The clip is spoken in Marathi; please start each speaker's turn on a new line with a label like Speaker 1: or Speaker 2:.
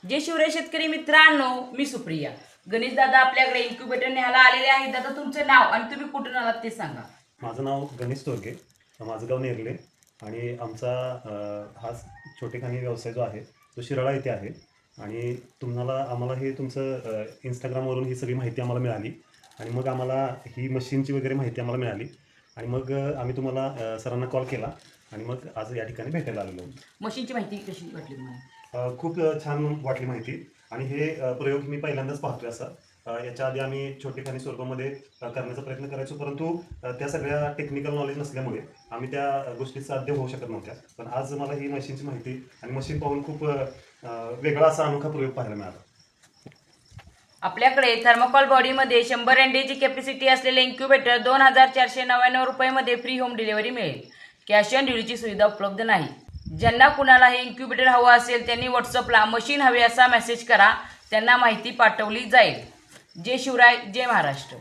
Speaker 1: जे शिवराय शेतकरी मित्रांनो, मी सुप्रिया. गणेश दादा आपल्याकडे इन्क्युबेटर न्यायला आलेले आहेत. दादा तुमचं नाव आणि तुम्ही कुठून आलात ते सांगा.
Speaker 2: माझं नाव गणेश तोरगे, माझं गाव नेरले आणि आमचा हा छोटेखानी व्यवसाय जो आहे तो शिराळा येथे आहे. आणि आम्हाला हे तुमचं इंस्टाग्रामवरून ही सगळी माहिती आम्हाला मिळाली आणि मग आम्हाला ही मशीनची वगैरे माहिती आम्हाला मिळाली आणि मग आम्ही तुम्हाला सरांना कॉल केला आणि मग आज या ठिकाणी भेटायला आलेलो.
Speaker 1: मशीनची माहिती कशी वाटली तुम्हाला?
Speaker 2: खूप छान वाटली माहिती आणि हे प्रयोग मी पहिल्यांदाच पाहतोय असा. याच्या आधी आम्ही छोटेखानी स्वरूपामध्ये करण्याचा प्रयत्न करायचो, परंतु त्या सगळ्या टेक्निकल नॉलेज नसल्यामुळे आम्ही त्या गोष्टी साध्य होऊ शकत नव्हत्या. पण आज मला ही मशीनची माहिती आणि मशीन पाहून खूप वेगळा असा अनोखा प्रयोग पाहायला मिळाला.
Speaker 1: आपल्याकडे थर्मोकॉल बॉडीमध्ये 100 एनडीची कॅपॅसिटी असलेले इन्क्युबेटर 2499 रुपयामध्ये फ्री होम डिलिव्हरी मिळेल. कॅश ऑन डिलिव्हरीची सुविधा उपलब्ध नाही. ज्यांना कुणाला हे इन्क्युबेटर हवं असेल त्यांनी व्हॉट्सअपला मशीन हवे असा मेसेज करा, त्यांना माहिती पाठवली जाईल. जय शिवराय, जय महाराष्ट्र.